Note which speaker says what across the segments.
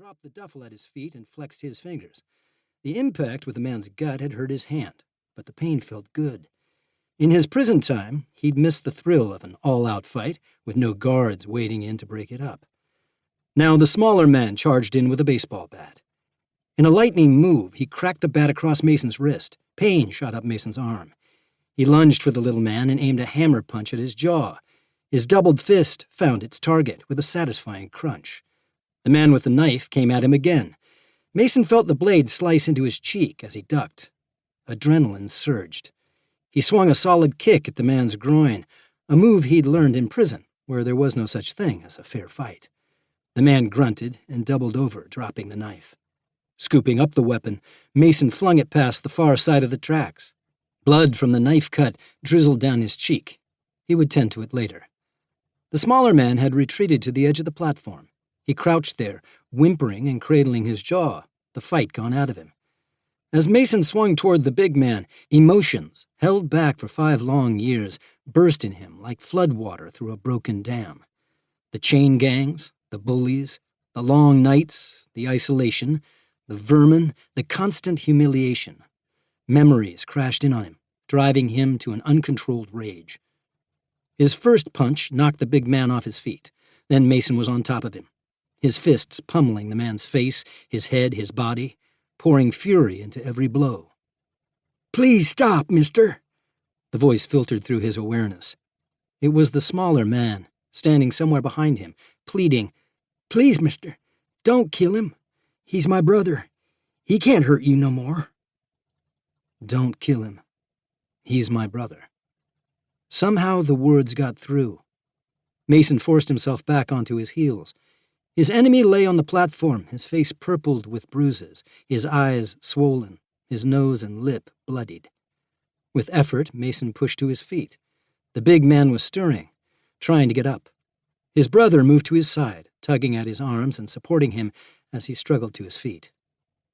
Speaker 1: dropped the duffel at his feet and flexed his fingers. The impact with the man's gut had hurt his hand, but the pain felt good. In his prison time, he'd missed the thrill of an all-out fight with no guards wading in to break it up. Now the smaller man charged in with a baseball bat. In a lightning move, he cracked the bat across Mason's wrist. Pain shot up Mason's arm. He lunged for the little man and aimed a hammer punch at his jaw. His doubled fist found its target with a satisfying crunch. The man with the knife came at him again. Mason felt the blade slice into his cheek as he ducked. Adrenaline surged. He swung a solid kick at the man's groin, a move he'd learned in prison, where there was no such thing as a fair fight. The man grunted and doubled over, dropping the knife. Scooping up the weapon, Mason flung it past the far side of the tracks. Blood from the knife cut drizzled down his cheek. He would tend to it later. The smaller man had retreated to the edge of the platform. He crouched there, whimpering and cradling his jaw, the fight gone out of him. As Mason swung toward the big man, emotions, held back for 5 long years, burst in him like floodwater through a broken dam. The chain gangs, the bullies, the long nights, the isolation, the vermin, the constant humiliation. Memories crashed in on him, driving him to an uncontrolled rage. His first punch knocked the big man off his feet. Then Mason was on top of him, his fists pummeling the man's face, his head, his body, pouring fury into every blow. "Please stop, mister," the voice filtered through his awareness. It was the smaller man, standing somewhere behind him, pleading, "Please, mister, don't kill him. He's my brother. He can't hurt you no more." Don't kill him. He's my brother. Somehow the words got through. Mason forced himself back onto his heels. His enemy lay on the platform, his face purpled with bruises, his eyes swollen, his nose and lip bloodied. With effort, Mason pushed to his feet. The big man was stirring, trying to get up. His brother moved to his side, tugging at his arms and supporting him as he struggled to his feet.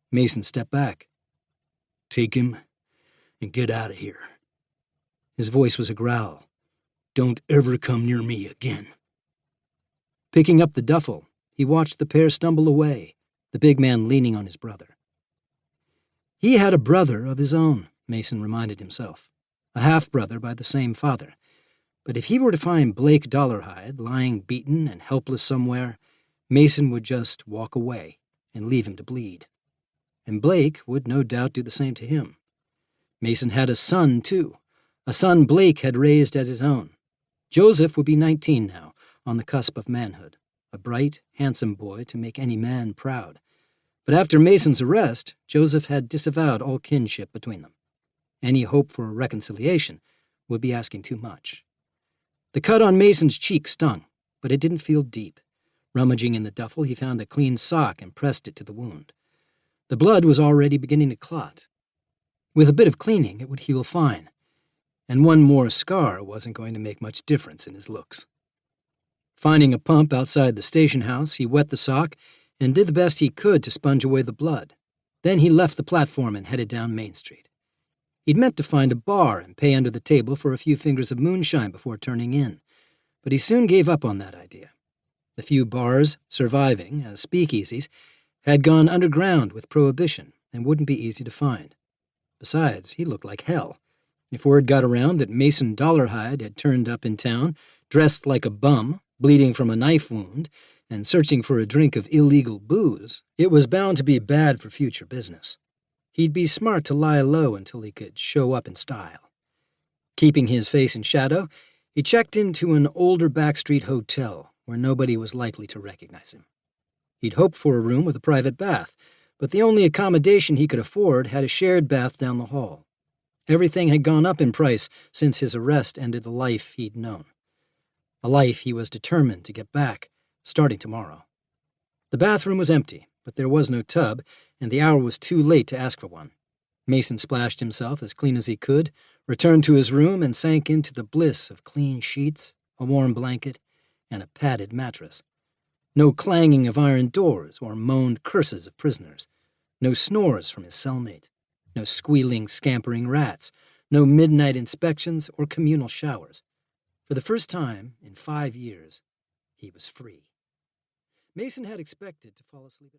Speaker 1: Mason stepped back. "Take him and get out of here." His voice was a growl. "Don't ever come near me again." Picking up the duffel, he watched the pair stumble away, the big man leaning on his brother. He had a brother of his own, Mason reminded himself, a half-brother by the same father. But if he were to find Blake Dollarhide lying beaten and helpless somewhere, Mason would just walk away and leave him to bleed. And Blake would no doubt do the same to him. Mason had a son, too, a son Blake had raised as his own. Joseph would be 19 now, on the cusp of manhood, a bright, handsome boy to make any man proud. But after Mason's arrest, Joseph had disavowed all kinship between them. Any hope for a reconciliation would be asking too much. The cut on Mason's cheek stung, but it didn't feel deep. Rummaging in the duffel, he found a clean sock and pressed it to the wound. The blood was already beginning to clot. With a bit of cleaning, it would heal fine. And one more scar wasn't going to make much difference in his looks. Finding a pump outside the station house, he wet the sock and did the best he could to sponge away the blood. Then he left the platform and headed down Main Street. He'd meant to find a bar and pay under the table for a few fingers of moonshine before turning in, but he soon gave up on that idea. The few bars surviving as speakeasies had gone underground with Prohibition and wouldn't be easy to find. Besides, he looked like hell. If word got around that Mason Dollarhide had turned up in town, dressed like a bum, bleeding from a knife wound, and searching for a drink of illegal booze, it was bound to be bad for future business. He'd be smart to lie low until he could show up in style. Keeping his face in shadow, he checked into an older backstreet hotel where nobody was likely to recognize him. He'd hoped for a room with a private bath, but the only accommodation he could afford had a shared bath down the hall. Everything had gone up in price since his arrest ended the life he'd known. A life he was determined to get back, starting tomorrow. The bathroom was empty, but there was no tub, and the hour was too late to ask for one. Mason splashed himself as clean as he could, returned to his room, and sank into the bliss of clean sheets, a warm blanket, and a padded mattress. No clanging of iron doors or moaned curses of prisoners. No snores from his cellmate. No squealing, scampering rats. No midnight inspections or communal showers. For the first time in 5 years, he was free. Mason had expected to fall asleep at